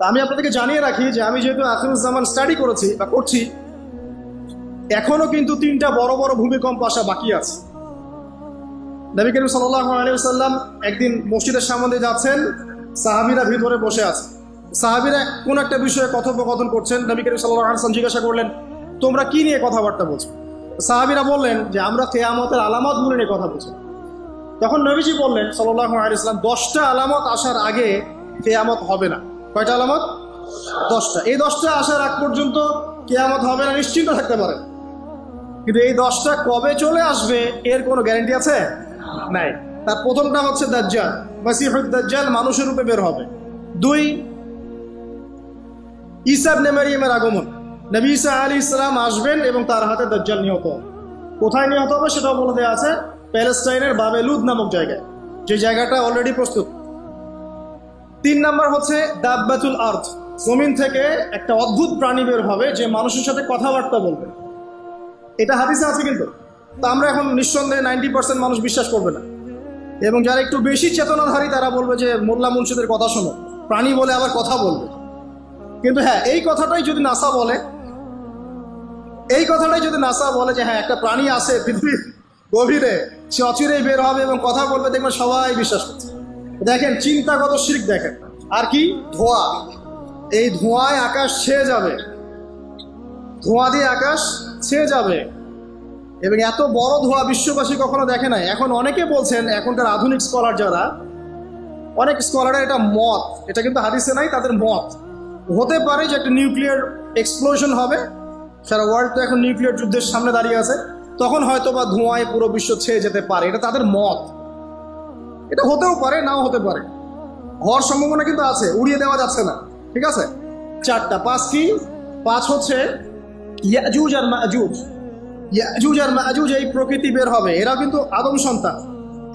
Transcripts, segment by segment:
তা আমি আপনাদেরকে জানিয়ে রাখি যে আমি যেহেতু আখিরুজ্জামান স্টাডি করেছি বা করছি, এখনো কিন্তু 3টা বড় বড় ভূমিকম্প আসা বাকি আছে। নবী করিম সাল্লাল্লাহু আলাইহি ওয়াসাল্লাম একদিন মসজিদের সামনে দিয়ে যাচ্ছেন, সাহাবীরা ভিতরে বসে আছে। সাহাবীরা কোন একটা বিষয়ে কথোপকথন করছেন। নবী করিম সাল্লাল্লাহু আলাইহি ওয়াসাল্লাম জিজ্ঞাসা করলেন, তোমরা কি নিয়ে কথাবার্তা বলছো? সাহাবীরা বললেন যে আমরা কিয়ামতের আলামতগুলো নিয়ে কথা বলছি। তখন নবীজি বললেন সাল্লাল্লাহু আলাইহি ওয়াসাল্লাম, 10টা আলামত আসার আগে কিয়ামত হবে না। কয়টা আলামত? 10টা। এই 10টা আসার আগ পর্যন্ত কিয়ামত হবে না নিশ্চিন্ত থাকতে পারেন। কিন্তু এই 10টা কবে চলে আসবে এর কোনো গ্যারান্টি আছে? নাই। তার প্রথমটা হচ্ছে দাজ্জাল, মাসিহুদ দাজ্জাল মানুষের রূপে বের হবে। 2, ঈসা ইবনে মারইয়ামের আগমন। নবী ঈসা আলাইহিস সালাম আসবেন এবং তার হাতে দাজ্জাল নিহত হবে। কোথায় নিহত হবে সেটাও বলে দেওয়া আছে, প্যালেস্টাইনের বাবেলুদ নামক জায়গায়, যে জায়গাটা অলরেডি প্রস্তুত। 3 নাম্বার হচ্ছে দাব্বাতুল আরদ, জমিন থেকে একটা অদ্ভুত প্রাণী বের হবে যে মানুষের সাথে কথাবার্তা বলবে। এটা হাদিসে আছে কিন্তু, তো আমরা এখন নিঃসন্দেহে 90% মানুষ বিশ্বাস করবে না, এবং যারা একটু বেশি চেতনাধারী তারা বলবে যে মোল্লা মুন্সিদের কথা শোনো, প্রাণী বলে আবার কথা বলবে। কিন্তু হ্যাঁ, এই কথাটাই যদি নাসা বলে, যে হ্যাঁ একটা প্রাণী আছে পৃথিবীর গভীরে, সে অচিরেই বের হবে এবং কথা বলবে, দেখবেন সবাই বিশ্বাস করছে। দেখেন চিন্তাগত শিরক দেখেন। আর কি? ধোঁয়া। এই ধোঁয়ায় আকাশ ছেয়ে যাবে, ধোঁয়া দিয়ে আকাশ ছেয়ে যাবে, এবং এত বড় ধোঁয়া বিশ্ববাসী কখনো দেখে নাই। এখন অনেকে বলছেন, এখনকার আধুনিক স্কলার যারা, অনেক স্কলারের এটা মত, এটা কিন্তু হাদিসে নাই, তাদের মত হতে পারে যে একটা নিউক্লিয়ার এক্সপ্লোশন হবে। সারা ওয়ার্ল্ড তো এখন নিউক্লিয়ার যুদ্ধের সামনে দাঁড়িয়ে আছে, তখন হয়তো বা ধোঁয়ায় পুরো বিশ্ব ছেয়ে যেতে পারে। এটা তাদের মত, এটা হতেও পারে, নাও হতে পারে, হওয়ার সম্ভাবনা কিন্তু আছে, উড়িয়ে দেওয়া যাচ্ছে না। ঠিক আছে, 4টা। 5 কি? 5 হচ্ছে ইয়াজুজ আর মাজুজ। ইয়াজুজ আর মাজুজ এই প্রকৃতি বের হবে, এরা কিন্তু আদম সন্তান,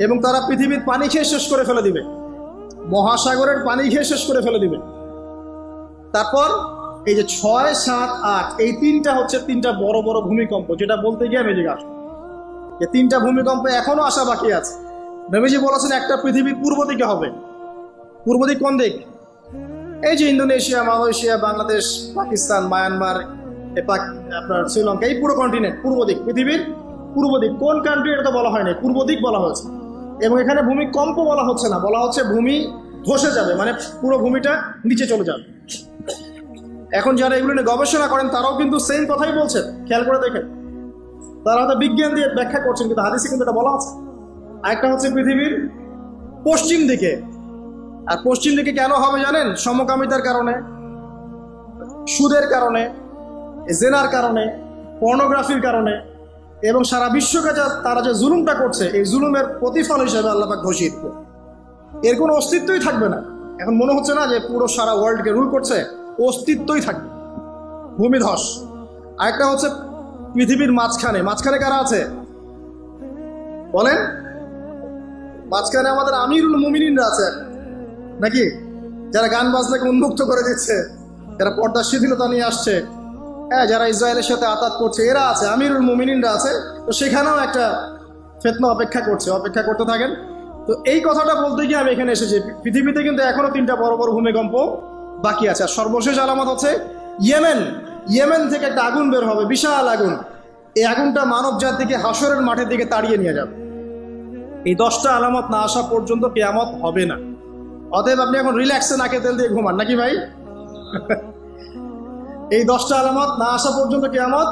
এবং তারা পৃথিবীর পানি খেয়ে শেষ করে ফেলে দিবে, মহাসাগরের পানি খেয়ে শেষ করে ফেলে দিবে। তারপর এই যে 6, 7, 8, এই 3টা হচ্ছে 3টা বড় বড় ভূমিকম্প, যেটা বলতে গিয়ে আমি জিজ্ঞাসা, এই 3টা ভূমিকম্প এখনো আসা বাকি আছে। নবীজি বলেছেন একটা পৃথিবীর পূর্ব দিকে হবে। পূর্ব দিক কোন দিক? এই যে Indonesia, Malaysia, Bangladesh, Pakistan, Myanmar, আপনার শ্রীলঙ্কা, এই পুরো কন্টিনেন্ট পূর্ব দিক, পৃথিবীর পূর্ব দিক। কোন কান্ট্রি এটা তো বলা হয়নি, পূর্ব দিক বলা হয়েছে। এবং এখানে ভূমিকম্প বলা হচ্ছে না, বলা হচ্ছে ভূমি ধসে যাবে, মানে পুরো ভূমিটা নিচে চলে যাবে। এখন যারা এগুলো নিয়ে গবেষণা করেন তারাও কিন্তু সেম কথাই বলছেন, খেয়াল করে দেখেন। তারা হয়তো বিজ্ঞান দিয়ে ব্যাখ্যা করছেন, কিন্তু হাদিসে কিন্তু এটা বলা আছে। আরেকটা হচ্ছে পৃথিবীর পশ্চিম দিকে। আর পশ্চিম দিকে কেন হবে জানেন? সমকামিতার কারণে, সুদের কারণে, জেনার কারণে, পর্নোগ্রাফির কারণে, এবং সারা বিশ্বকে তারা যে জুলুমটা করছে, এই জুলুমের প্রতিফল হিসেবে আল্লাহ পাক ঘোষিত, এর কোনো অস্তিত্বই থাকবে না। এখন মনে হচ্ছে না যে পুরো সারা ওয়ার্ল্ডকে রুল করছে, অস্তিত্বই থাকবে, ভূমিধস। আরেকটা হচ্ছে পৃথিবীর মাঝখানে কারা আছে বলেন? মাঝখানে আমাদের আমিরুল মুমিনিনরা আছে নাকি, যারা গান বাজনাকে উন্মুক্ত করে দিচ্ছে, যারা পর্দার শিথিলতা নিয়ে আসছে, হ্যাঁ, যারা ইসরায়েলের সাথে আতাত করছে, এরা আছে, আমিরুল মুমিনিনরা আছে। তো সেখানেও একটা ফিতনা অপেক্ষা করতে থাকেন। তো এই কথাটা বলতে গিয়ে আমি এখানে এসেছি, পৃথিবীতে কিন্তু এখনো 3টা বড় বড় ভূমিকম্প বাকি আছে। আর সর্বশেষ আলামত হচ্ছে ইয়েমেন থেকে একটা আগুন বের হবে, বিশাল আগুন। এই আগুনটা মানব জাতিকে হাসরের মাঠের দিকে তাড়িয়ে নিয়ে যাবে। এই 10টা আলামত না আসা পর্যন্ত কিয়ামত হবে না। অতএব আপনি এখন রিল্যাক্সে নাকে তেল দিয়ে ঘুমান নাকি ভাই? এই 10টা আলামত না আসা পর্যন্ত কিয়ামত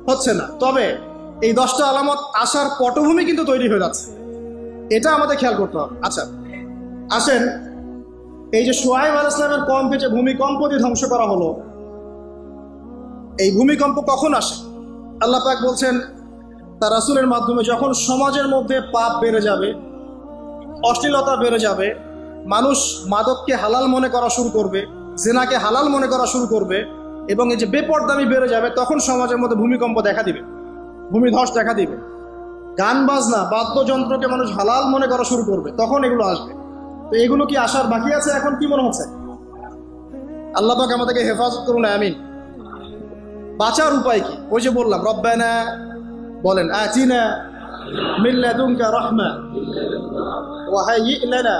হচ্ছে না। তবে এই 10টা আলামত আসার পটভূমি কিন্তু তৈরি হয়ে যাচ্ছে, এটা আমাদের খেয়াল করতে হবে। আচ্ছা আসেন, এই যে শুআয়ব আলাইহিস সালামের কওমকে যে ভূমিকম্প দিয়ে ধ্বংস করা হলো, এই ভূমিকম্প কখন আসে? আল্লাহ পাক বলছেন তার রাসূলের মাধ্যমে, যখন সমাজের মধ্যে পাপ বেড়ে যাবে, অশ্লীলতা বেড়ে যাবে, মানুষ মাদককে হালাল মনে করা শুরু করবে, জিনাকে হালাল মনে করা শুরু করবে, এবং এই যে বেপরদামি বেড়ে যাবে, তখন সমাজের মধ্যে ভূমিকম্প দেখা দিবে, ভূমিধস দেখা দিবে। গান বাজনা, বাদ্যযন্ত্রকে মানুষ হালাল মনে করা শুরু করবে, তখন এগুলো আসবে। তো এগুলো কি আসার বাকি আছে? এখন কি মনে হচ্ছে? আল্লাহ পাক আমাদেরকে হেফাজত করুন, আমিন। বাঁচার উপায় কি? ওই যে বললাম, রব্বানা বলেন, আতিনা মিন লাদুনকা রাহমা ওয়া হাইয়্ লানা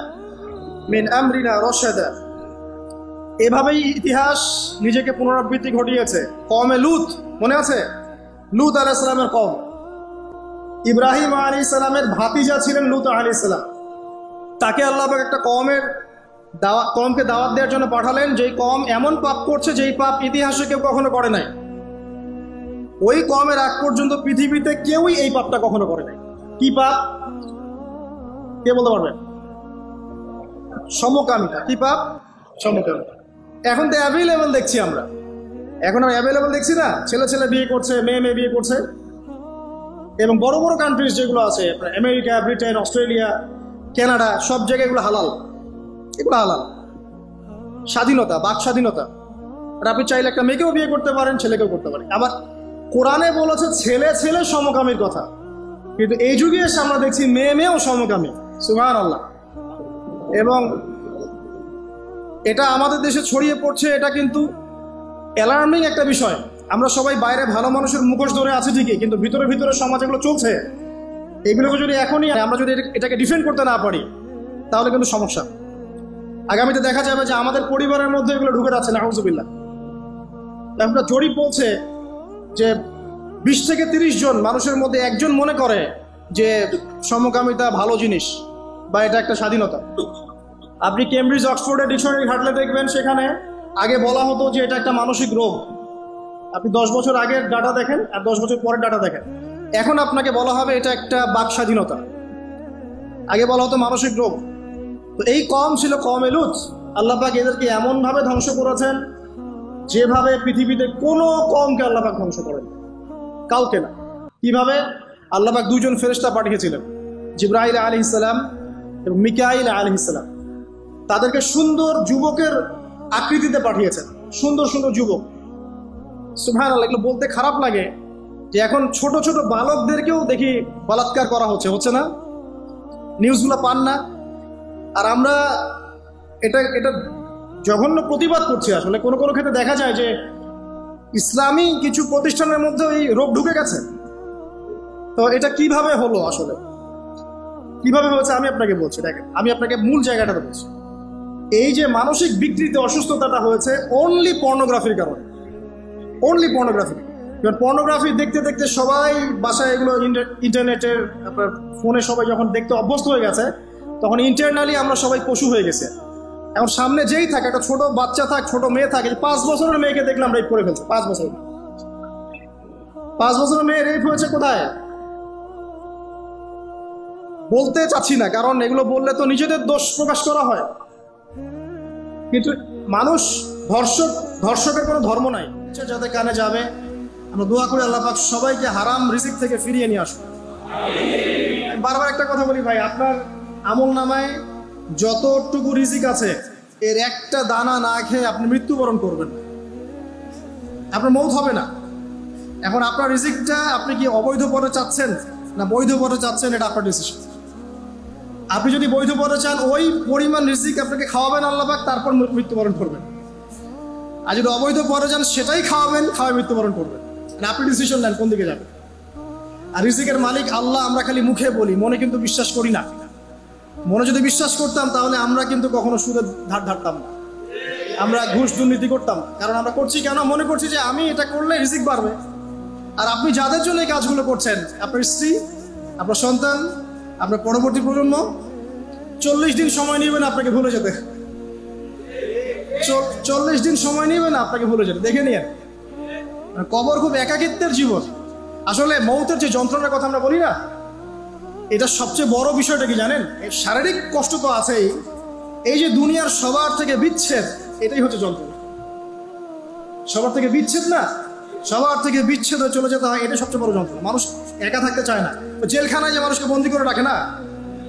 মিন আমরিনা রাশাদা। এভাবেই ইতিহাস নিজেকে পুনরাবৃত্তি ঘটিয়েছে। কওমে লূত মনে আছে? লূত আলাইহিস সালামের কওম, ইব্রাহিম আলাইহিস সালামের ভাতিজা ছিলেন লূত আলাইহিস সালাম। তাকে আল্লাহ পাক একটা কওমকে দাওয়াত দেওয়ার জন্য পাঠালেন, যেই কওম এমন পাপ করছে যেই পাপ ইতিহাসে কেউ কখনো করে নাই। ওই কওমের আগ পর্যন্ত পৃথিবীতে কেউই এই পাপটা কখনো করে নাই। কি পাপ? কে বলতে পারবে? সমকামিতা। কি পাপ? সমকামিতা। এখন তো অ্যাভেলেবল দেখছি আমরা, এখন আমরা অ্যাভেলেবল দেখছি না, ছেলে ছেলে বিয়ে করছে, মেয়ে মেয়ে বিয়ে করছে। এবং বড় বড় কান্ট্রিজ যেগুলো আছে, আমেরিকা, ব্রিটেন, অস্ট্রেলিয়া, কানাডা, সব জায়গায় এগুলো হালাল। এগুলো হালাল। স্বাধীনতা, বাক স্বাধীনতা। আর আপনি চাইলে একটা মেয়েকেও বিয়ে করতে পারেন, ছেলেকেও করতে পারেন। আবার কোরআনে বলেছে ছেলে ছেলে সমকামীর কথা, কিন্তু এই যুগে এসে আমরা দেখছি মেয়ে মেয়েও সমকামী। সুবহানাল্লাহ। এবং এটা আমাদের দেশে ছড়িয়ে পড়ছে, এটা কিন্তু অ্যালার্মিং একটা বিষয়। আমরা সবাই বাইরে ভালো মানুষের মুখোশ ধরে আছি ঠিকই, কিন্তু ভিতরে ভিতরে সমাজ এগুলো চলছে। এগুলোকে যদি এখনই আমরা যদি এটাকে ডিফেন্ড করতে না পারি, তাহলে কিন্তু সমস্যা। আগামীতে দেখা যাবে যে আমাদের পরিবারের মধ্যে এগুলো ঢুকে যাচ্ছে, নাউযুবিল্লাহ। একটা জরিপ বলছে যে 20 থেকে 30 জন মানুষের মধ্যে একজন মনে করে যে সমকামিতা ভালো জিনিস বা এটা একটা স্বাধীনতা। আপনি কেমব্রিজ অক্সফোর্ডের ডিকশনারি ঘাটলে দেখবেন সেখানে আগে বলা হতো যে এটা একটা মানসিক রোগ। আপনি 10 বছর আগের ডাটা দেখেন আর 10 বছর পরের ডাটা দেখেন, এখন আপনাকে বলা হবে এটা একটা বাক স্বাধীনতা। আগে বলা হতো মানসিক রোগ। তো এই কওম ছিল কওমে লূত। আল্লাহ পাক এদেরকে এমনভাবে ধ্বংস করেছেন যেভাবে পৃথিবীতে কোনো কওমকে আল্লাহ পাক ধ্বংস করেন, কাউকে না। কিভাবে? আল্লাহ পাক 2 জন ফেরেশতা পাঠিয়েছিলেন, জিবরাইল আলাইহিস সালাম এবং মিকাইল আলাইহিস সালাম। তাদেরকে সুন্দর যুবকের আকৃতিতে পাঠিয়েছেন, সুন্দর সুন্দর যুবক। সুবহানাল্লাহ। এগুলো বলতে খারাপ লাগে যে এখন ছোট ছোট বালকদেরকেও দেখি বলাৎকার করা হচ্ছে, হচ্ছে না? নিউজগুলো পান না? আর আমরা এটা জঘন্য প্রতিবাদ করছি। আসলে কোনো কোনো ক্ষেত্রে দেখা যায় যে ইসলামী কিছু প্রতিষ্ঠানের মধ্যে এই রোগ ঢুকে গেছে। তো এটা কিভাবে হলো, আসলে কিভাবে হয়েছে আমি আপনাকে বলছি। দেখেন, আমি আপনাকে মূল জায়গাটাতে বলছি। এই যে মানসিক বিকৃতি, অসুস্থতাটা হয়েছে অনলি পর্নোগ্রাফির কারণে। Only pornography. এবার পর্নোগ্রাফি দেখতে দেখতে সবাই বাসায় এগুলো ইন্টারনেটের আপনার ফোনে সবাই যখন দেখতে অভ্যস্ত হয়ে গেছে, তখন ইন্টারনালি আমরা সবাই পশু হয়ে গেছে। এখন সামনে যেই থাকে, একটা ছোট বাচ্চা থাক, ছোট মেয়ে থাকে, 5 বছরের মেয়েকে দেখলাম রেপ করে ফেলছে। 5 বছরের মেয়ে রেপ হয়েছে কোথায়? বলতে চাচ্ছি না, কারণ এগুলো বললে তো নিজেদের দোষ প্রকাশ করা হয়। কিন্তু মানুষ ধর্ষকের কোনো ধর্ম নাই। যাদের কানে যাবে, আমরা দোয়া করি আল্লাহ পাক সবাইকে হারাম রিজিক থেকে ফিরিয়ে নিয়ে আসুন। বারবার একটা কথা বলি ভাই, আপনার আমল নামায় যতটুকু রিজিক আছে এর একটা দানা না খেয়ে আপনি মৃত্যুবরণ করবেন, আপনার মৌত হবে না। এখন আপনার রিজিকটা আপনি কি অবৈধ পথে চাচ্ছেন না বৈধ পথে চাচ্ছেন, এটা আপনার ডিসিশন। আপনি যদি বৈধ পথে চান, ওই পরিমাণ রিজিক আপনাকে খাওয়াবেন আল্লাহ পাক, তারপর মৃত্যুবরণ করবেন। আর যদি অবৈধ পথে চান, সেটাই খাওয়াবেন, খাওয়াই মৃত্যুবরণ করবেন। আপনি ডিসিশন নেন কোন দিকে যাবেন। আর রিজিকের মালিক আল্লাহ আমরা খালি মুখে বলি, মনে কিন্তু বিশ্বাস করি না। মনে যদি বিশ্বাস করতাম তাহলে আমরা কিন্তু কখনো সুদের ধার ধারতাম না, আমরা ঘুষ দুর্নীতি করতাম না। কারণ আমরা করছি কেন? মনে করছি যে আমি এটা করলে রিজিক বাড়বে। আর আপনি যাদের জন্য এই কাজগুলো করছেন, আপনার স্ত্রী, আপনার সন্তান, আপনার পরবর্তী প্রজন্ম, 40 দিন সময় নেবেন আপনাকে ভুলে যেতে। 40 দিন সময় নেবেন আপনাকে ভুলে যেতে। দেখে নিন, কবর খুব একাকিত্বের জীবন। আসলে মৌতের যে যন্ত্রণার কথা আমরা বলি না, এটা সবচেয়ে বড় বিষয়টা কি জানেন? শারীরিক কষ্ট তো আছেই, এই যে দুনিয়ার সবার থেকে বিচ্ছেদ, এটাই হচ্ছে যন্ত্রণা। সবার থেকে বিচ্ছেদ না, সবার থেকে বিচ্ছেদ হয়ে চলে যেতে হয়, এটাই সবচেয়ে বড় যন্ত্রণা। মানুষ একা থাকতে চায় না। জেলখানায় যে মানুষকে বন্দি করে রাখে না,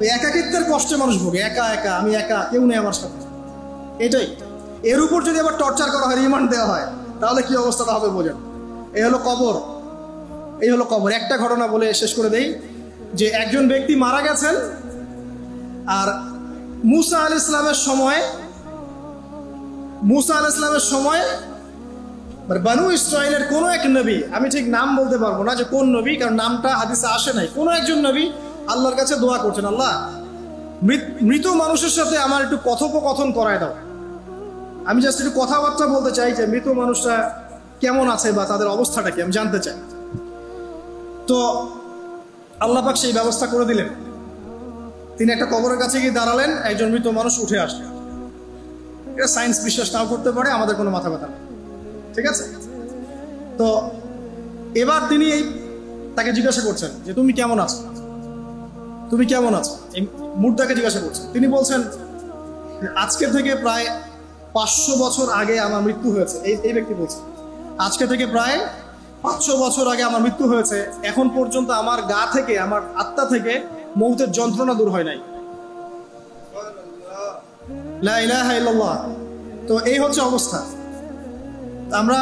ওই একাকিত্বের কষ্টে মানুষ ভোগে। একা একা, আমি একা, কেউ নেই আমার সাথে, এটাই। এর উপর যদি আবার টর্চার করা হয়, রিমান্ড দেওয়া হয়, তাহলে কি অবস্থাটা হবে বোঝেন। এই হলো কবর, এই হলো কবর। একটা ঘটনা বলে শেষ করে দেই, যে একজন ব্যক্তি মারা গেছেন, আর মুসা আলাইহিস সালামের সময় বানু ইসরাইলের কোনো এক নবী, আমি ঠিক নাম বলতে পারবো না যে কোন নবী, কারণ নামটা হাদিসে আসে নাই, কোনো একজন নবী আল্লাহর কাছে দোয়া করছেন, আল্লাহ মৃত মানুষের সাথে আমার একটু কথোপকথন করায় দাও। আমি জাস্ট একটু কথাবার্তা বলতে চাই যে মৃত মানুষরা কেমন আছে বা তাদের অবস্থাটা কি আমি জানতে চাই। তো আল্লাহ পাক সেই ব্যবস্থা করে দিলেন। তিনি একটা কবরের কাছে গিয়ে দাঁড়ালেন, একজন মৃত মানুষ উঠে আসলেন। এটা সায়েন্স বিশ্বাস নাও করতে পারে, আমাদের কোনো মাথা ব্যথা নেই, ঠিক আছে? তো এবার তিনি তাকে জিজ্ঞাসা করছেন যে তুমি কেমন আছো, তুমি কেমন আছো, এই মুর্দাকে জিজ্ঞাসা করছেন। তিনি বলছেন আজকে থেকে প্রায় 500 বছর আগে আমার মৃত্যু হয়েছে। এই ব্যক্তি বলছে আজকে থেকে প্রায় 500 বছর আগে আমার মৃত্যু হয়েছে, এখন পর্যন্ত আমার গা থেকে, আমার আত্মা থেকে মৌতের যন্ত্রণা দূর হয় নাই। লা ইলাহা ইল্লাল্লাহ। তো এই হচ্ছে অবস্থা। আমরা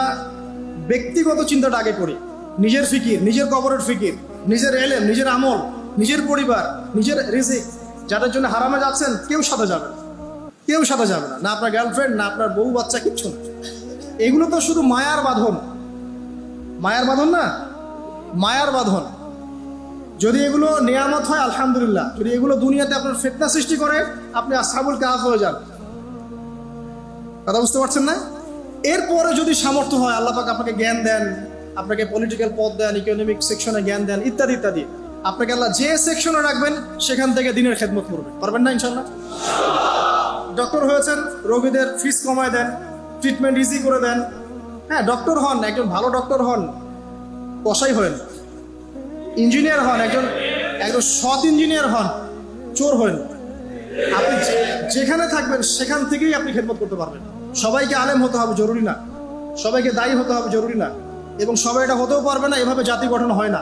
ব্যক্তিগত চিন্তাটা আগে করি, নিজের ফিকির, নিজের কবরের ফিকির, নিজের এলেম, নিজের আমল, নিজের পরিবার, নিজের রিজিক। যাদের জন্য হারামে যাচ্ছেন কেউ সাথে যাবে না, কেউ সাথে যাবে না, না আপনার গার্লফ্রেন্ড, না আপনার বউ বাচ্চা, কিচ্ছু না। এগুলো তো শুধু মায়ার বাঁধন, মায়ার বাঁধন না, মায়ার বাঁধন। যদি এগুলো নিয়ামত হয় আলহামদুলিল্লাহ, যদি এগুলো দুনিয়াতে আপনার ফিতনা সৃষ্টি করে আপনি আসহাবুল কাহফ হয়ে যান। কথা বুঝতে পারছেন না? এরপরে যদি সামর্থ্য হয়, আল্লাহ পাক আপনাকে জ্ঞান দেন, আপনাকে পলিটিক্যাল পদ দেন, ইকোনমিক সেকশনে জ্ঞান দেন, ইত্যাদি ইত্যাদি, আপনাকে আল্লাহ যে সেকশনে রাখবেন সেখান থেকে দিনের খেদমত করবেন, পারবেন না ইনশাল্লাহ? ডক্টর হয়েছেন, রোগীদের ফিস কমায় দেন, ট্রিটমেন্ট ইজি করে দেন। হ্যাঁ, ডক্টর হন, একজন ভালো ডক্টর হন, কসাই হন। ইঞ্জিনিয়ার হন, একজন সৎ ইঞ্জিনিয়ার হন, চোর হন। আপনি যেখানে থাকবেন সেখান থেকেই আপনি খেদমত করতে পারবেন। সবাইকে আলেম হতে হবে জরুরি না, সবাইকে দায়ী হতে হবে জরুরি না, এবং সবাই এটা হতেও পারবে না। এভাবে জাতি গঠন হয় না।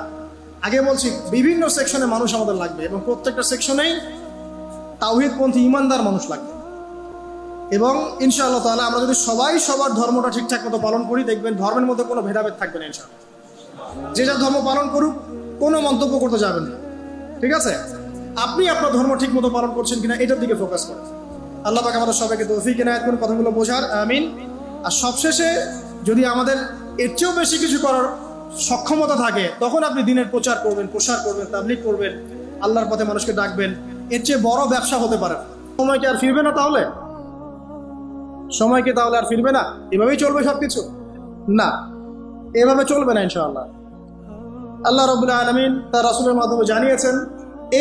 আগে বলছি বিভিন্ন সেকশনে মানুষ আমাদের লাগবে, এবং প্রত্যেকটা সেকশনেই তাওহীদপন্থী ইমানদার মানুষ লাগবে। এবং ইনশাআল্লাহ তাআলা আমরা যদি সবাই সবার ধর্মটা ঠিকঠাক মতো পালন করি, দেখবেন ধর্মের মধ্যে কোনো ভেদাভেদ থাকবে না ইনশাআল্লাহ। যে যার ধর্ম পালন করুক, কোনো মন্তব্য করতে যাবেন না, ঠিক আছে? আপনি আপনার ধর্ম ঠিক মতো পালন করছেন কিনা এটার দিকে ফোকাস করেন। আল্লাহ পাক আমাদের সবাইকে তৌফিক ইনায়াত করুন কথাগুলো বোঝার, আমিন। আর সবশেষে যদি আমাদের এর চেয়েও বেশি কিছু করার সক্ষমতা থাকে, তখন আপনি দিনের প্রচার করবেন, প্রসার করবেন, তাবলীগ করবেন, আল্লাহর পথে মানুষকে ডাকবেন। এর চেয়ে বড় ব্যবসা হতে পারে। সময় কি আর ফিরবে না? তাহলে সময় কি তাহলে আর ফিরবে না? এভাবেই চলবে সবকিছু? না, এভাবে চলবে না ইনশাআল্লাহ। আল্লাহ রাব্বুল আলামিন তার রাসূলের মাধ্যমে জানিয়েছেন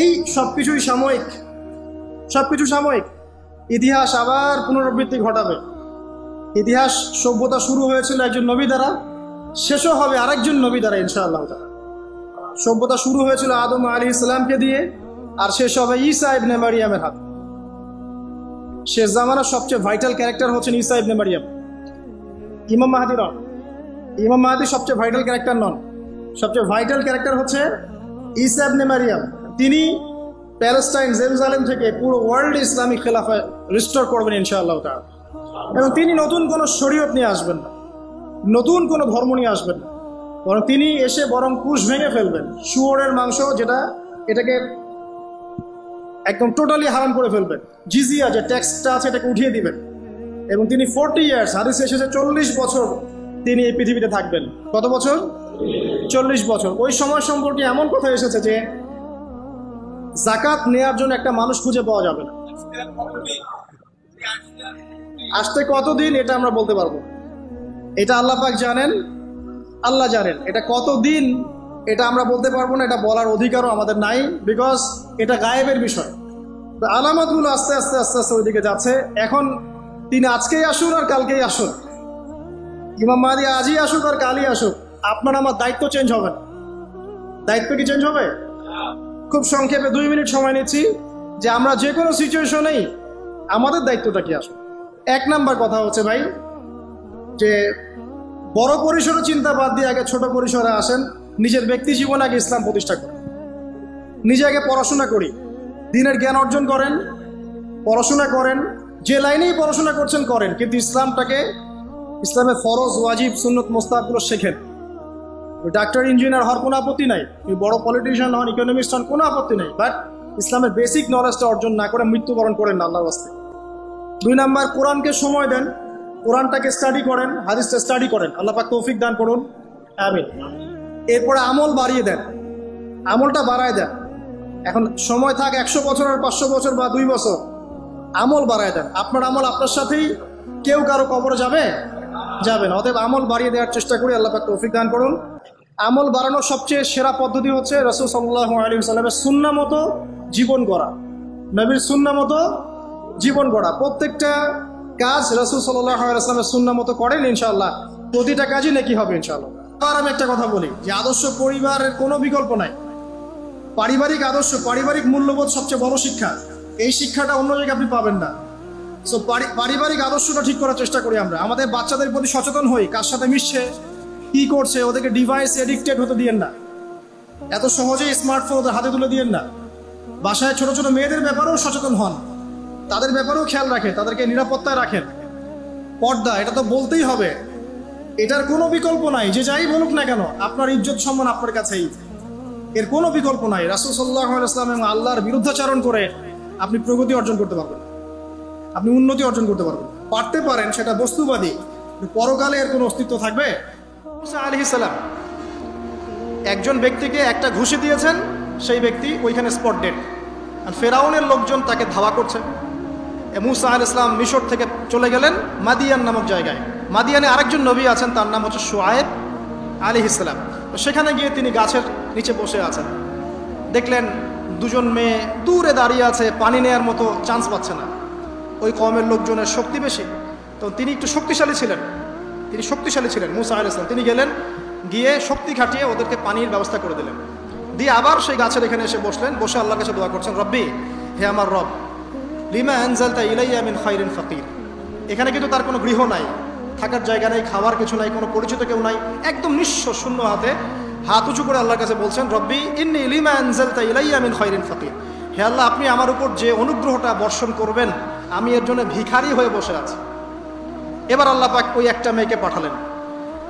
এই সবকিছুই সাময়িক, সবকিছু সাময়িক। ইতিহাস আবার পুনরাবৃত্তি ঘটাবে। ইতিহাস, সভ্যতা শুরু হয়েছিল একজন নবী দ্বারা, শেষও হবে আরেকজন নবী দ্বারা ইনশাআল্লাহ তাআলা। সভ্যতা শুরু হয়েছিল আদম আলাইহিস সালামকে দিয়ে, আর শেষ হবে ঈসা ইবনে মারইয়ামের হাতে। শেষ জামানার সবচেয়ে ভাইটাল ক্যারেক্টার হচ্ছেন ঈসা ইবনে মারইয়াম। ইমাম মাহদী নন, ইমাম মাহদী সবচেয়ে ভাইটাল ক্যারেক্টার নন। সবচেয়ে ভাইটাল ক্যারেক্টার হচ্ছে ঈসা ইবনে মারইয়াম। তিনি প্যালেস্টাইন, জেরুজালেম থেকে পুরো ওয়ার্ল্ড ইসলামিক খেলাফা রিস্টোর করবেন ইনশাআল্লাহ তাআলা। এবং তিনি নতুন কোনো শরীয়ত নিয়ে আসবেন না, নতুন কোনো ধর্ম নিয়ে আসবেন না, বরং তিনি এসে বরং কুশ ভেঙে ফেলবেন। শুয়োরের মাংস যেটা, এটাকে একদম টোটালি হারাম করে ফেলবেন। জিজিয়া যে ট্যাক্সটা আছে এটাকে উঠিয়ে দিবেন। এবং তিনি 40 ইয়ার্স, হাদিসে এসেছে 40 বছর তিনি এই পৃথিবীতে থাকবেন। কত বছর? 40 বছর। ওই সময় সম্পর্কে এমন কথা এসেছে যে যাকাত নেয়ার জন্য একটা মানুষ খুঁজে পাওয়া যাবে না। আসতে কতদিন এটা আমরা বলতে পারবো, এটা আল্লাহ পাক জানেন, আল্লাহ জানেন। এটা কতদিন এটা আমরা বলতে পারবো না, এটা বলার অধিকারও আমাদের নাই, বিকজ এটা গায়েবের বিষয়। আলামতগুলো আস্তে আস্তে আস্তে আস্তে ওইদিকে যাচ্ছে। এখন তিনি আজকেই আসুন আর কালকেই আসুন, ইমাম মাহদী আজই আসুক আর কালই আসুক, আপনার আমার দায়িত্ব চেঞ্জ হবে না। দায়িত্ব কি চেঞ্জ হবে? খুব সংক্ষেপে 2 মিনিট সময় নিচ্ছি যে আমরা যে কোনো সিচুয়েশনেই আমাদের দায়িত্বটা কি আসবে। 1 নাম্বার কথা হচ্ছে ভাই, যে বড় পরিসরে চিন্তা বাদ দিয়ে আগে ছোট পরিসরে আসেন। নিজের ব্যক্তি জীবনে আগে ইসলাম প্রতিষ্ঠা করেন। নিজে আগে পড়াশোনা করি, দিনের জ্ঞান অর্জন করেন, পড়াশোনা করেন, যে লাইনেই পড়াশোনা করছেন করেন, কিন্তু ইসলামটাকে, ইসলামের ফরজ, ওয়াজিব, সুন্নত, মুস্তাহাবগুলো শেখেন। ডাক্তার, ইঞ্জিনিয়ার হওয়ার কোনো আপত্তি নাই, বড় পলিটিশিয়ান হন, ইকোনমিস্ট হন, কোনো আপত্তি নাই, বাট ইসলামের বেসিক নলেজটা অর্জন না করে মৃত্যুবরণ করেন না আল্লাহর রাস্তায়। 2 নাম্বার, কোরআনকে সময় দেন, কোরআনটাকে স্টাডি করেন, হাদিসটা স্টাডি করেন। আল্লাহ পাক তৌফিক দান করুন, আমিন। এরপরে আমল বাড়িয়ে দেন, আমলটা বাড়ায় দেন। এখন সময় থাক 100 বছর আর 500 বছর বা 2 বছর, আমল বাড়ায় দেন। আপনার আমল আপনার সাথেই কেউ কারো কবরে যাবে যাবে না। অতএব আমল বাড়িয়ে দেওয়ার চেষ্টা করি, আল্লাহ পাক তৌফিক দান করুন। আমল বাড়ানোর সবচেয়ে সেরা পদ্ধতি হচ্ছে রাসূল সাল্লাল্লাহু আলাইহি ওয়াসাল্লামের সুন্নাহ মতো জীবন গড়া, নবীর সুন্নাহ মতো জীবন গড়া। প্রত্যেকটা কাজ রাসূল সাল্লাল্লাহু আলাইহি ওয়াসাল্লামের সুন্নাহ মতো করেন, ইনশাআল্লাহ প্রতিটা কাজই নেকি হবে ইনশাআল্লাহ। আর আমি একটা কথা বলি যে আদর্শ পরিবারের কোনো বিকল্প নাই। পারিবারিক আদর্শ, পারিবারিক মূল্যবোধ সবচেয়ে বড় শিক্ষা। এই শিক্ষাটা অন্য জায়গায় আপনি পাবেন না। সো পারিবারিক আদর্শটা ঠিক করার চেষ্টা করি আমরা। আমাদের বাচ্চাদের প্রতি সচেতন হই, কার সাথে মিশছে, কি করছে, ওদেরকে ডিভাইস এডিক্টেড হতে দিয়েন না। এত সহজেই স্মার্টফোন ওদের হাতে তুলে দিয়েন না। বাসায় ছোট ছোট মেয়েদের ব্যাপারেও সচেতন হন, তাদের ব্যাপারেও খেয়াল রাখেন, তাদেরকে নিরাপত্তায় রাখেন। পর্দা, এটা তো বলতেই হবে, এটার কোনো বিকল্প নাই। যে যাই বলুক না কেন, আপনার ইজ্জত সম্মান আপনার কাছেই, এর কোনো বিকল্প নাই। রাসূল সাল্লাল্লাহু আলাইহি ওয়াসাল্লাম এবং আল্লাহর বিরুদ্ধাচরণ করে আপনি প্রগতি অর্জন করতে পারবেন, আপনি উন্নতি অর্জন করতে পারবেন। পারতে পারেন, সেটা বস্তুবাদী, পরকালে এর কোনো অস্তিত্ব থাকবে? মুসা আলাইহিস সালাম একজন ব্যক্তিকে একটা ঘুষি দিয়েছেন, সেই ব্যক্তি ওইখানে স্পট ডেড। আর ফেরাউনের লোকজন তাকে ধাওয়া করছে। মুসা আলাইহিস সালাম মিশর থেকে চলে গেলেন মাদিয়ান নামক জায়গায়। মাদিয়ানে আরেকজন নবী আছেন, তার নাম হচ্ছে শুআয়ব আলাইহিস সালাম। সেখানে গিয়ে তিনি গাছের নিচে বসে আছেন। দেখলেন দুজন মেয়ে দূরে দাঁড়িয়ে আছে, পানি নেয়ার মতো চান্স পাচ্ছে না। ওই কওমের লোকজনের শক্তি বেশি, তো তিনি একটু শক্তিশালী ছিলেন, মুসা আলাইহিস সালাম। তিনি গেলেন, গিয়ে শক্তি খাটিয়ে ওদেরকে পানির ব্যবস্থা করে দিলেন। দিয়ে আবার সেই গাছের এখানে এসে বসলেন, বসে আল্লাহর কাছে দোয়া করছেন, রব্বি, হে আমার রব, লিমা আনজালতা ইলাইয়া মিন খাইরিন ফাকির। এখানে কিন্তু তার কোনো গৃহ নাই, থাকার জায়গা নেই, খাবার কিছু নাই, কোনো পরিচিত কেউ নাই, একদম নিঃস্ব শূন্য হাতে হাত উঁচু করে আল্লাহর কাছে বলছেন, রব্বি ইন্নী লিমা আনজালতা ইলাইয়া মিন খাইরিন ফাকির। হে আল্লাহ, আপনি আমার উপর যে অনুগ্রহটা বর্ষণ করবেন, আমি এর জন্য ভিখারি হয়ে বসে আছি। এবার আল্লাহ পাক ওই একটা মেয়েকে পাঠালেন।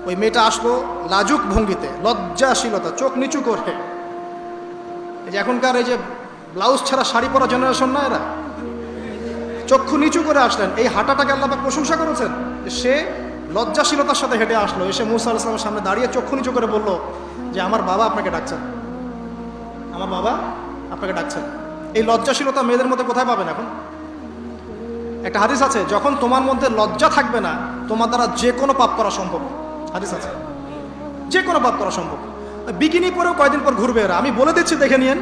ওই মেয়েটা আসলো লাজুক ভঙ্গিতে, লজ্জাশীলতা, চোখ নিচু করে। এই যে এখনকার এই যে ব্লাউজ ছাড়া শাড়ি পরা জেনারেশন না, এরা চক্ষু নিচু করে আসলেন। এই হাঁটাটাকে আল্লাহ পাক প্রশংসা করেছেন। সে লজ্জাশীলতার সাথে হেঁটে আসলো, এসে মুসা আলাইহিস সালামের সামনে দাঁড়িয়ে চক্ষু নিচু করে বলল যে আমার বাবা আপনাকে ডাকছেন, আমার বাবা আপনাকে ডাকছেন। এই লজ্জাশীলতা মেয়েদের মধ্যে কোথায় পাবেন এখন? একটা হাদিস আছে, যখন তোমার মধ্যে লজ্জা থাকবে না, তোমার দ্বারা যে কোনো পাপ করা সম্ভব। হাদিস আছে, যে কোনো পাপ করা সম্ভব। বিকিনি পরেও কয়দিন পর ঘুরবে এরা, আমি বলে দিচ্ছি, দেখে নিয়েন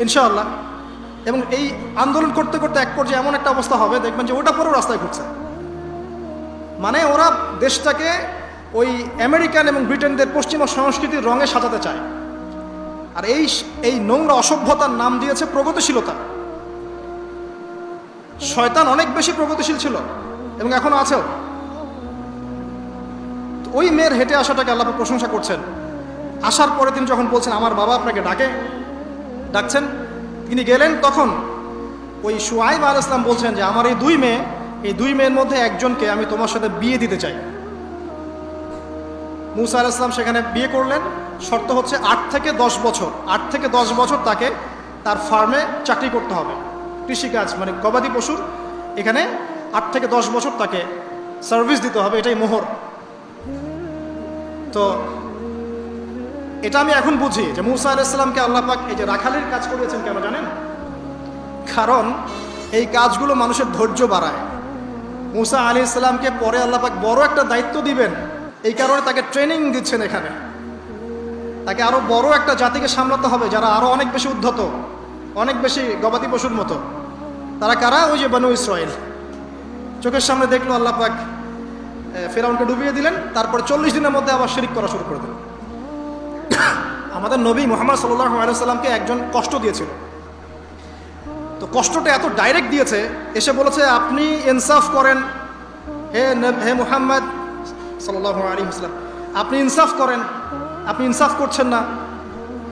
ইনশাআল্লাহ। এবং এই আন্দোলন করতে করতে এক পর্যায়ে এমন একটা অবস্থা হবে, দেখবেন যে ওটা পরেও রাস্তায় ঘুরছে। মানে ওরা দেশটাকে ওই আমেরিকান এবং ব্রিটেনদের পশ্চিমা সংস্কৃতির রঙে সাজাতে চায়। আর এই নোংরা অসভ্যতার নাম দিয়েছে প্রগতিশীলতা। শয়তান অনেক বেশি প্রগতিশীল ছিল এবং এখনো আছেও। ওই মেয়ের হেঁটে আসাটাকে আল্লাহ প্রশংসা করছেন। আসার পরে তিনি যখন বলছেন আমার বাবা আপনাকে ডাকছেন, তিনি গেলেন, তখন ওই শুআয়ব আলাইহিস সালাম বলছেন যে আমার এই দুই মেয়ের মধ্যে একজনকে আমি তোমার সাথে বিয়ে দিতে চাই। মুসা আলাইহিস সালাম সেখানে বিয়ে করলেন। শর্ত হচ্ছে 8 থেকে 10 বছর তাকে তার ফার্মে চাকরি করতে হবে, কৃষিকাজ মানে গবাদি পশুর। এখানে 8 থেকে 10 বছর তাকে সার্ভিস দিতে হবে, এটাই মোহর। তো এটা আমি এখন বুঝি যে মুসা আলাইহিস সালামকে আল্লাহ পাক এই যে রাখালির কাজ করিয়েছেন কেন জানেন? কারণ এই কাজগুলো মানুষের ধৈর্য বাড়ায়। মুসা আলাইহিস সালামকে পরে আল্লাহ পাক বড় একটা দায়িত্ব দিবেন, এই কারণে তাকে ট্রেনিং দিচ্ছেন। এখানে তাকে আরো বড় একটা জাতিকে সামলাতে হবে, যারা আরো অনেক বেশি উদ্ধত, অনেক বেশি গবাদি পশুর মতো। তারা কারা? ওই যে বনু ইসরাইল। চোখের সামনে দেখলো আল্লাহ পাক ফেরাউনকে ডুবিয়ে দিলেন, তারপরে 40 দিনের মধ্যে আবার শিরক করা শুরু করে দিলেন। আমাদের নবী মুহাম্মদ সাল্লাল্লাহু আলাইহি সাল্লামকে একজন কষ্ট দিয়েছিল। তো কষ্টটা এত ডাইরেক্ট দিয়েছে, এসে বলেছে আপনি ইনসাফ করেন, হে মুহাম্মদ সাল্লাল্লাহু আলাইহি ওয়াসাল্লাম, আপনি ইনসাফ করেন, আপনি ইনসাফ করছেন না।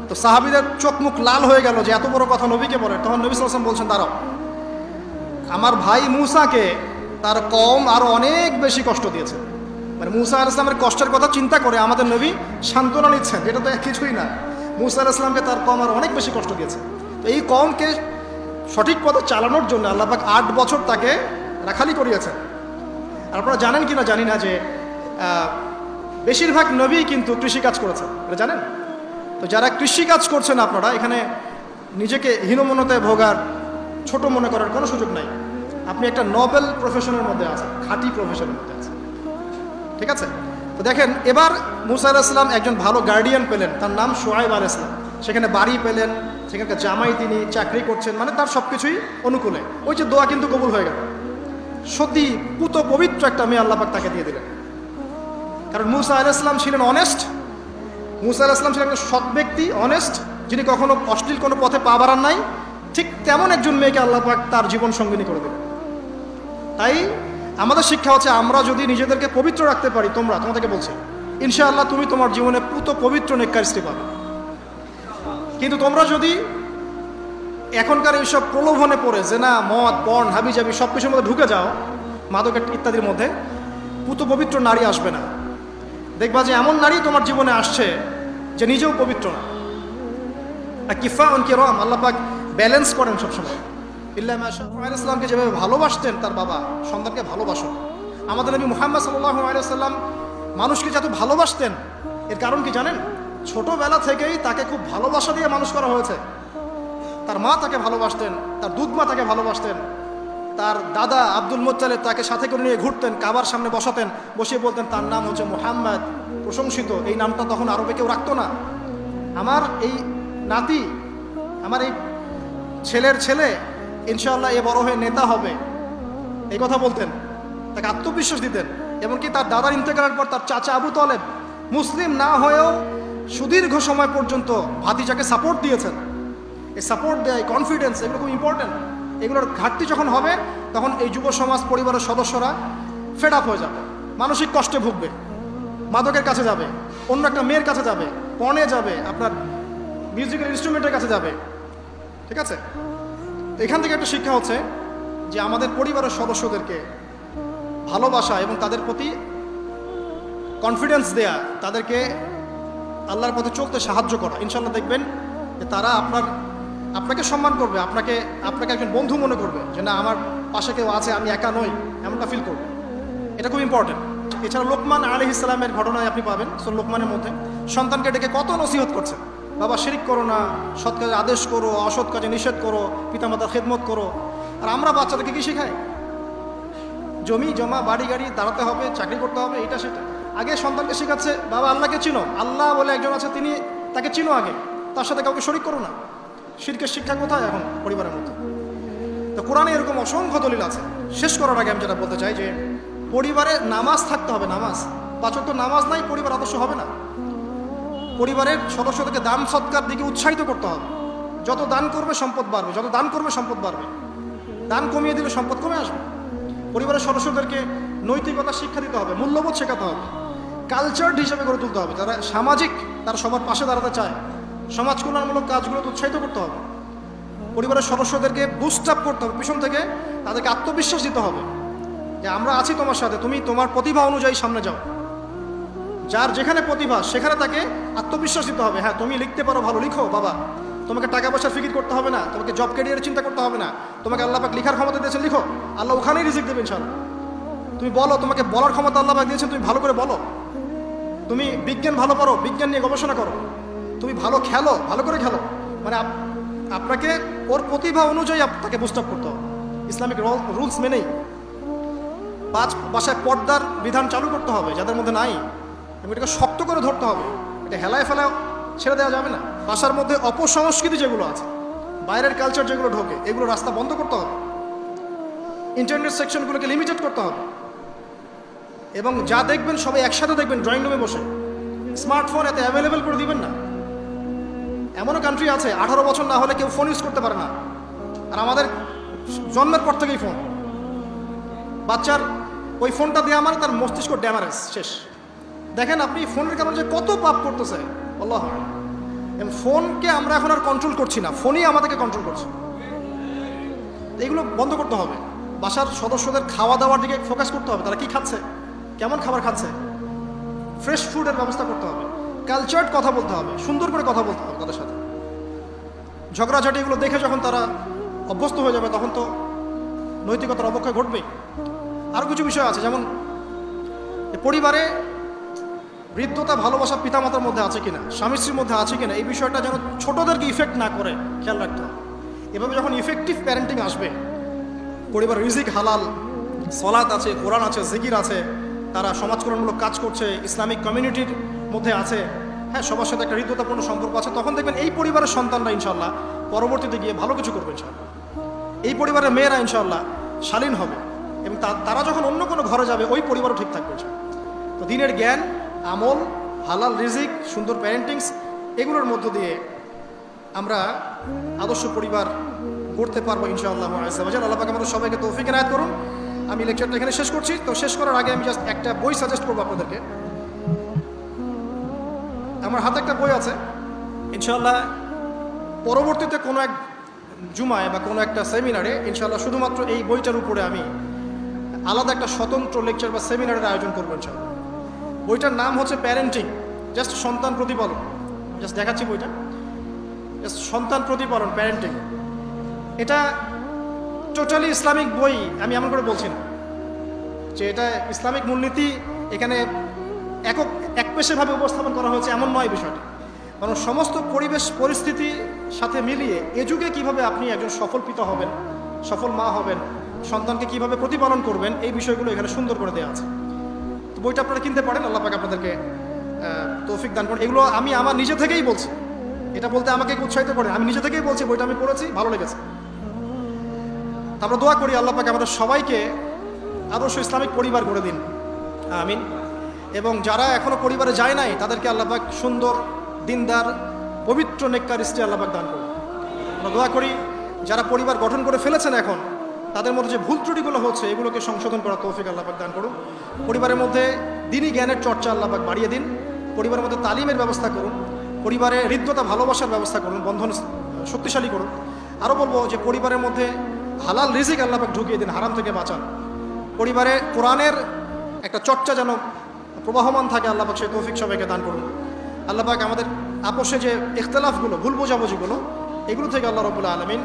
তো সাহাবীদের চোখ মুখ লাল হয়ে গেল যে এত বড় কথা নবীকে বলে। তখন নবী সাল্লাল্লাহু আলাইহি ওয়াসাল্লাম বলছেন, দাঁড়াও, আমার ভাই মুসাকে তার কওম আরো অনেক বেশি কষ্ট দিয়েছে। মানে মুসা আলাইহিস সালামের কষ্টের কথা চিন্তা করে আমাদের নবী সান্ত্বনা নিচ্ছেন, এটা তো কিছুই না। মুসা আলাইহিস সালামকে তার কওম আরো অনেক বেশি কষ্ট দিয়েছে। তো এই কওমকে সঠিক পথে চালানোর জন্য আল্লাহ পাক 8 বছর তাকে রাখালি করিয়েছেন। আর আপনারা জানেন কিনা জানি না যে বেশিরভাগ নবী কিন্তু কৃষিকাজ করেছেন, এটা জানেন? তো যারা কৃষিকাজ করছেন আপনারা, এখানে নিজেকে হীনমন্যতায় ভোগার, ছোট মনে করার কোনো সুযোগ নাই। আপনি একটা নোবেল প্রফেশনের মধ্যে আছেন, খাঁটি প্রফেশনের মধ্যে আছেন। ঠিক আছে? তো দেখেন, এবার মুসা আলাইহিস সালাম একজন ভালো গার্ডিয়ান পেলেন, তার নাম শুআয়ব আলাইহিস সালাম। সেখানে বাড়ি পেলেন, সেখানকার জামাই, তিনি চাকরি করছেন, মানে তার সব কিছুই অনুকূলে। ওই যে দোয়া কিন্তু কবুল হয়ে গেল। সত্যি পুত পবিত্র একটা মেয়ে আল্লাহ পাক তাকে দিয়ে দিলেন। কারণ মুসা আলাইহিস সালাম ছিলেন অনেস্ট, মুসা আলাইহিস সালাম ছিলেন একটা সৎ ব্যক্তি, অনেস্ট, যিনি কখনো অশ্লীল কোনো পথে পা বাড়ান নাই। ঠিক তেমন একজন মেয়েকে আল্লাহ পাক তার জীবন সঙ্গিনী করে দেবেন। তাই আমাদের শিক্ষা হচ্ছে, আমরা যদি নিজেদেরকে পবিত্র রাখতে পারি, তোমাদেরকে বলছি, ইনশাআল্লাহ তুমি তোমার জীবনে পুত পবিত্র নেককার স্ত্রী পাবে। কিন্তু তোমরা যদি এখনকার এইসব প্রলোভনে পড়ে, যে না মদ, পর্ন, হাবিজাবি সব কিছুর মধ্যে ঢুকে যাও, মাদক ইত্যাদির মধ্যে, পুত পবিত্র নারী আসবে না। দেখবা যে এমন নারী তোমার জীবনে আসছে যে নিজেও পবিত্র না। কিফা অনকি রম, আল্লাহ পাক ব্যালেন্স করেন সবসময়। ইল্লাহ মাশা আল্লাহ ইসলামকে যেভাবে ভালোবাসতেন তার বাবা, সন্তানকে ভালোবাসুন। আমাদের নবী মুহাম্মদ সাল্লাল্লাহু আলাইহি ওয়াসাল্লাম মানুষকে যত ভালোবাসতেন, এর কারণ কি জানেন? ছোটবেলা থেকেই তাকে খুব ভালোবাসা দিয়ে মানুষ করা হয়েছে। তার মা তাকে ভালোবাসতেন, তার দুধ মা তাকে ভালোবাসতেন, তার দাদা আব্দুল মুত্তালিব তাকে সাথে করে নিয়ে ঘুরতেন, কাবার সামনে বসাতেন, বসিয়ে বলতেন তার নাম হচ্ছে মুহাম্মদ, প্রশংসিত। এই নামটা তখন আরবে কেউ রাখতো না। আমার এই নাতি, আমার এই ছেলের ছেলে ইনশাআল্লাহ এ বড় হয়ে নেতা হবে, এই কথা বলতেন, তাকে আত্মবিশ্বাস দিতেন। এমনকি তার দাদার ইন্তেকালের পর তার চাচা আবু তালেব মুসলিম না হয়েও সুদীর্ঘ সময় পর্যন্ত ভাতিজাকে সাপোর্ট দিয়েছেন। এই সাপোর্ট দেয়, কনফিডেন্স, এগুলো খুব ইম্পর্টেন্ট। এগুলোর ঘাটতি যখন হবে, তখন এই যুব সমাজ, পরিবারের সদস্যরা ফেড আপ হয়ে যাবে, মানসিক কষ্টে ভুগবে, মাদকের কাছে যাবে, অন্য একটা মেয়ের কাছে যাবে, পণে যাবে, আপনার মিউজিক্যাল ইনস্ট্রুমেন্টের কাছে যাবে। ঠিক আছে? তো এখান থেকে একটা শিক্ষা হচ্ছে যে আমাদের পরিবারের সদস্যদেরকে ভালোবাসা এবং তাদের প্রতি কনফিডেন্স দেয়া, তাদেরকে আল্লাহর পথে চলতে সাহায্য করা। ইনশাআল্লাহ দেখবেন যে তারা আপনাকে সম্মান করবে, আপনাকে একজন বন্ধু মনে করবে, যে না আমার পাশে কেউ আছে, আমি একা নই, এমনটা ফিল করবে। এটা খুব ইম্পর্টেন্ট। এছাড়া লোকমান আলাইহিস সালামের ঘটনায় আপনি পাবেন, সূরা লোকমানের মধ্যে সন্তানকে ডেকে কত নসিহত করছে, বাবা শিরিক করো না, সৎ কাজে আদেশ করো, অসৎ কাজে নিষেধ করো, পিতামাতার খেদমত করো। আর আমরা বাচ্চাদেরকে কি শেখাই? জমি জমা, বাড়ি গাড়ি, দাঁড়াতে হবে, চাকরি করতে হবে, এটা সেটা। আগে সন্তানকে শেখাচ্ছে বাবা আল্লাহকে চিনো, আল্লাহ বলে একজন আছে, তিনি, তাকে চিনো আগে, তার সাথে কাউকে শরিক করো না। শিরকের শিক্ষা কোথায় এখন পরিবারের মধ্যে? তো কোরআনে এরকম অসংখ্য দলিল আছে। শেষ করার আগে আমি যেটা বলতে চাই, যে পরিবারে নামাজ থাকতে হবে। নামাজ, 5 ওয়াক্ত নামাজ নাই, পরিবার আদর্শ হবে না। পরিবারের সদস্যদেরকে দান সৎকার দিকে উৎসাহিত করতে হবে। যত দান করবে সম্পদ বাড়বে, যত দান করবে সম্পদ বাড়বে। দান কমিয়ে দিলে সম্পদ কমে আসবে। পরিবারের সদস্যদেরকে নৈতিকতা শিক্ষা দিতে হবে, মূল্যবোধ শেখাতে হবে, কালচার্ড হিসেবে গড়ে তুলতে হবে। যারা সামাজিক, তারা সবার পাশে দাঁড়াতে চায়, সমাজ কল্যাণমূলক কাজগুলোতে উৎসাহিত করতে হবে। পরিবারের সদস্যদেরকে বুস্ট আপ করতে হবে, পিছন থেকে তাদেরকে আত্মবিশ্বাস দিতে হবে যে আমরা আছি তোমার সাথে, তুমি তোমার প্রতিভা অনুযায়ী সামনে যাও। যার যেখানে প্রতিভা সেখানে তাকে আত্মবিশ্বাস দিতে হবে। হ্যাঁ তুমি লিখতে পারো, ভালো লিখো বাবা, তোমাকে টাকা পয়সার ফিকির করতে হবে না, তোমাকে জব ক্যারিয়ারের চিন্তা করতে হবে না, তোমাকে আল্লাহ পাক লিখার ক্ষমতা দিয়েছেন, লিখো, আল্লাহ ওখানেই রিজিক দেবেন ইনশাআল্লাহ। তুমি বলো, তোমাকে বলার ক্ষমতা আল্লাহ পাক দিয়েছেন, তুমি ভালো করে বলো। তুমি বিজ্ঞান ভালো পারো, বিজ্ঞান নিয়ে গবেষণা করো। তুমি ভালো খেলো, ভালো করে খেলো। মানে আপনাকে ওর প্রতিভা অনুযায়ী তাকে বুস্ট আপ করতে হবে, ইসলামিক রুলস মেনেই। বাসায় পর্দার বিধান চালু করতে হবে যাদের মধ্যে নাই, এবং এটাকে শক্ত করে ধরতে হবে। এটা হেলায় ফেলায় ছেড়ে দেওয়া যাবে না। বাসার মধ্যে অপসংস্কৃতি যেগুলো আছে, বাইরের কালচার যেগুলো ঢোকে, এগুলো রাস্তা বন্ধ করতে হবে। ইন্টারনেট সেকশনগুলোকে লিমিটেড করতে হবে। এবং যা দেখবেন সবাই একসাথে দেখবেন, ড্রয়িং রুমে বসে। স্মার্টফোন এতে অ্যাভেলেবেল করে দিবেন না। এমনও কান্ট্রি আছে 18 বছর না হলে কেউ ফোন ইউজ করতে পারে না। আর আমাদের জন্মের পর থেকেই ফোন। বাচ্চার ওই ফোনটা দেওয়া মানে তার মস্তিষ্ক ড্যামারেজ, শেষ। দেখেন আপনি ফোনের কারণে যে কত পাপ করতেছে আল্লাহ। এবং ফোনকে আমরা এখন আর কন্ট্রোল করছি না, ফোনই আমাদেরকে কন্ট্রোল করছে। এইগুলো বন্ধ করতে হবে। বাসার সদস্যদের খাওয়া দাওয়ার দিকে ফোকাস করতে হবে, তারা কি খাচ্ছে, কেমন খাবার খাচ্ছে, ফ্রেশ ফুডের ব্যবস্থা করতে হবে। কালচার্ড কথা বলতে হবে, সুন্দর করে কথা বলতে হবে তাদের সাথে। ঝগড়াঝাটি এগুলো দেখে যখন তারা অভ্যস্ত হয়ে যাবে, তখন তো নৈতিকতার অবক্ষয় ঘটবেই। আরও কিছু বিষয় আছে, যেমন পরিবারে বৃদ্ধতা ভালোবাসা পিতামাতার মধ্যে আছে কিনা, স্বামী স্ত্রীর মধ্যে আছে কিনা, এই বিষয়টা যেন ছোটদেরকে ইফেক্ট না করে খেয়াল রাখতে হবে। এভাবে যখন ইফেক্টিভ প্যারেন্টিং আসবে, পরিবার রিজিক হালাল, সলাত আছে, কোরআন আছে, জিকির আছে, তারা সমাজকরণমূলক কাজ করছে, ইসলামিক কমিউনিটির মধ্যে আছে, হ্যাঁ, সবার সাথে একটা হৃদ্যতাপূর্ণ সম্পর্ক আছে, তখন দেখবেন এই পরিবারের সন্তানরা ইনশাল্লাহ পরবর্তীতে গিয়ে ভালো কিছু করবে ইনশাল্লাহ। এই পরিবারের মেয়েরা ইনশাল্লাহ শালীন হবে এবং তারা যখন অন্য কোনো ঘরে যাবে ওই পরিবারও ঠিক থাকবে ইনশাল্লাহ। তো দিনের জ্ঞান, আমল, হালাল রিজিক, সুন্দর প্যারেন্টিংস, এগুলোর মধ্য দিয়ে আমরা আদর্শ পরিবার গড়তে পারবো ইনশাআল্লাহ আল্লাহ পাক আমাদের সবাইকে তৌফিক এনায়েত করুন। আমি লেকচারটা এখানে শেষ করছি। তো শেষ করার আগে আমি জাস্ট একটা বই সাজেস্ট করবো আপনাদেরকে। আমার হাতে একটা বই আছে, ইনশাআল্লাহ পরবর্তীতে কোনো এক জুমায় বা কোনো একটা সেমিনারে ইনশাআল্লাহ শুধুমাত্র এই বইটার উপরে আমি আলাদা একটা স্বতন্ত্র লেকচার বা সেমিনারের আয়োজন করবো ইনশাআল্লাহ। বইটার নাম হচ্ছে প্যারেন্টিং, জাস্ট সন্তান প্রতিপালন। জাস্ট দেখাচ্ছি বইটা, জাস্ট সন্তান প্রতিপালন, প্যারেন্টিং। এটা টোটালি ইসলামিক বই, আমি এমন করে বলছি না যে এটা ইসলামিক মূলনীতি এখানে একপেশেভাবে উপস্থাপন করা হয়েছে, এমন নয় বিষয়টা। কারণ সমস্ত পরিবেশ পরিস্থিতির সাথে মিলিয়ে এ যুগে কীভাবে আপনি একজন সফল পিতা হবেন, সফল মা হবেন, সন্তানকে কীভাবে প্রতিপালন করবেন, এই বিষয়গুলো এখানে সুন্দর করে দেওয়া আছে। তো বইটা আপনারা কিনতে পারেন, আল্লাহ পাক আপনাদেরকে তৌফিক দান করেন। এগুলো আমি আমার নিজে থেকেই বলছি, এটা বলতে আমাকে উৎসাহিত করে, আমি নিজে থেকেই বলছি, বইটা আমি পড়েছি, ভালো লেগেছে। আমরা দোয়া করি আল্লাহ পাক আমাদের সবাইকে আদর্শ ইসলামিক পরিবার গড়ে দিন, আমিন। এবং যারা এখনো পরিবারে যায় নাই তাদেরকে আল্লাহ পাক সুন্দর, দিনদার, পবিত্র, নেককার স্ত্রী আল্লাহ পাক দান করুন। আমরা দোয়া করি যারা পরিবার গঠন করে ফেলেছেন এখন, তাদের মধ্যে যে ভুল ত্রুটিগুলো হচ্ছে এগুলোকে সংশোধন করার তৌফিক আল্লাহ পাক দান করুন। পরিবারের মধ্যে দ্বীনি জ্ঞানের চর্চা আল্লাহ পাক বাড়িয়ে দিন। পরিবারের মধ্যে তালিমের ব্যবস্থা করুন, পরিবারে হৃদ্যতা, ভালোবাসার ব্যবস্থা করুন, বন্ধন শক্তিশালী করুন। আরও বলবো যে পরিবারের মধ্যে হালাল রিজিক আল্লাহ পাক ঢুকিয়ে দিন, হারাম থেকে বাঁচান। পরিবারে কোরআনের একটা চর্চা যেন প্রবাহমান থাকে, আল্লাহ পাক সেই তৌফিক সবাইকে দান করুন। আল্লাহ পাক আমাদের আপোষে যে ইখতিলাফগুলো, ভুল বোঝাবুঝিগুলো, এগুলো থেকে আল্লাহ রাব্বুল আলামিন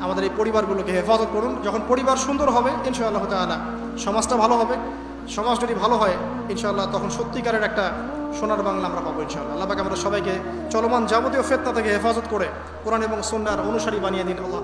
আমাদের এই পরিবারগুলোকে হেফাজত করুন। যখন পরিবার সুন্দর হবে ইনশাআল্লাহ তাআলা সমাজটা ভালো হবে। সমাজ যদি ভালো হয় ইনশাআল্লাহ তখন সত্যিকারের একটা সোনার বাংলা আমরা পাবো ইনশাআল্লাহ। আল্লাহ পাক আমাদের সবাইকে চলমান যাবতীয় ফিতনা থেকে হেফাজত করে কোরআন এবং সুন্নাহর অনুসারী বানিয়ে দিন। আল্লাহ।